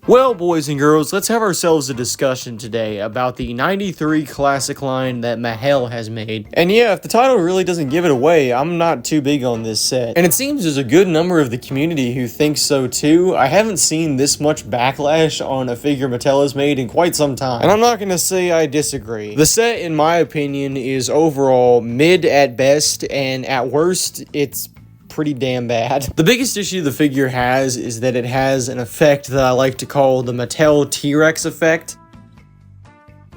Well, boys and girls, let's have ourselves a discussion today about the 93 classic line that Mattel has made. And yeah, if the title really doesn't give it away, I'm not too big on this set. And it seems there's a good number of the community who thinks so too. I haven't seen this much backlash on a figure Mattel has made in quite some time. And I'm not gonna say I disagree. The set, in my opinion, is overall mid at best, and at worst, it's pretty damn bad. The biggest issue the figure has is that it has an effect that I like to call the Mattel T-Rex effect.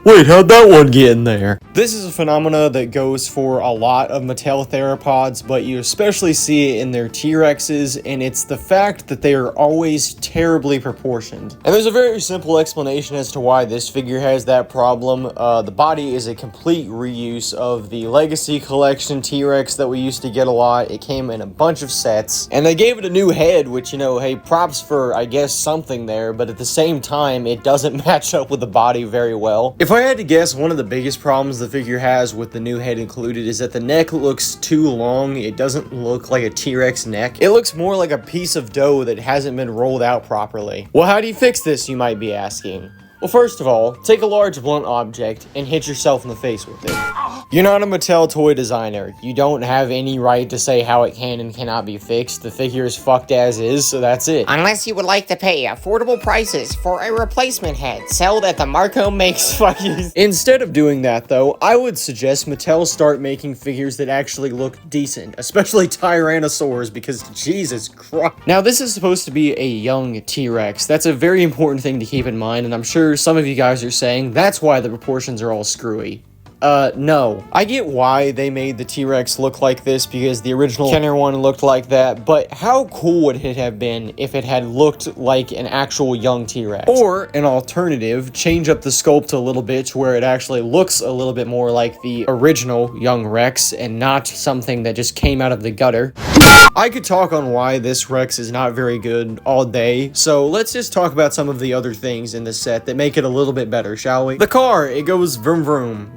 Wait, how'd that one get in there? This is a phenomena that goes for a lot of Mattel theropods, but you especially see it in their T-Rexes, and it's the fact that they are always terribly proportioned. And there's a very simple explanation as to why this figure has that problem. The body is a complete reuse of the Legacy Collection T-Rex that we used to get a lot. It came in a bunch of sets, and they gave it a new head, which, you know, hey, props for, I guess, something there, but at the same time, it doesn't match up with the body very well. If I had to guess, one of the biggest problems the figure has with the new head included is that the neck looks too long. It doesn't look like a T-Rex neck. It looks more like a piece of dough that hasn't been rolled out properly. Well, how do you fix this, you might be asking? Well, first of all, take a large blunt object and hit yourself in the face with it. You're not a Mattel toy designer. You don't have any right to say how it can and cannot be fixed. The figure is fucked as is, so that's it. Unless you would like to pay affordable prices for a replacement head sold at the Marco makes. Fuck you. Instead of doing that, though, I would suggest Mattel start making figures that actually look decent, especially Tyrannosaurs, because Jesus Christ. Now, this is supposed to be a young T-Rex. That's a very important thing to keep in mind, and I'm sure some of you guys are saying that's why the proportions are all screwy. No. I get why they made the T-Rex look like this, because the original Kenner one looked like that, but how cool would it have been if it had looked like an actual young T-Rex? Or, an alternative, change up the sculpt a little bit to where it actually looks a little bit more like the original young Rex, and not something that just came out of the gutter. I could talk on why this Rex is not very good all day, so let's just talk about some of the other things in this set that make it a little bit better, shall we? The car, it goes vroom vroom.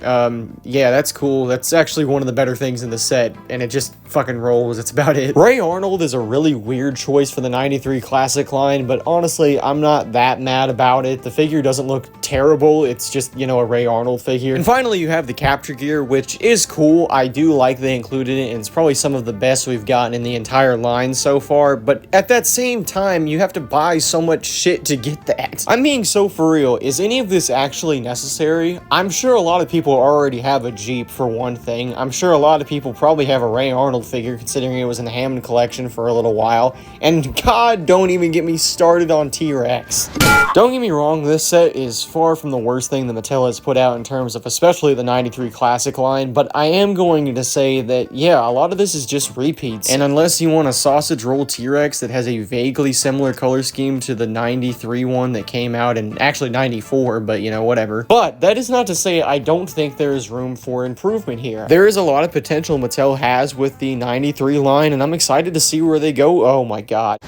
Yeah, that's cool. That's actually one of the better things in the set, and it just fucking rolls. That's about it. Ray Arnold is a really weird choice for the 93 classic line, but honestly, I'm not that mad about it. The figure doesn't look terrible. It's just, you know, a Ray Arnold figure. And finally, you have the capture gear, which is cool. I do like they included it, and it's probably some of the best we've gotten in the entire line so far, but at that same time, you have to buy so much shit to get that. I'm being so for real. Is any of this actually necessary? I'm sure a lot of people already have a Jeep, for one thing. I'm sure a lot of people probably have a Ray Arnold figure, considering it was in the Hammond collection for a little while. And God, don't even get me started on T-Rex. Don't get me wrong, this set is far from the worst thing that Mattel has put out in terms of especially the 93 classic line, but I am going to say that, yeah, a lot of this is just repeats. And unless you want a sausage roll T-Rex that has a vaguely similar color scheme to the 93 one that came out in actually 94, but you know, whatever. But that is not to say I don't think there is room for improvement here. There is a lot of potential Mattel has with the 93 line, and I'm excited to see where they go. Oh my God.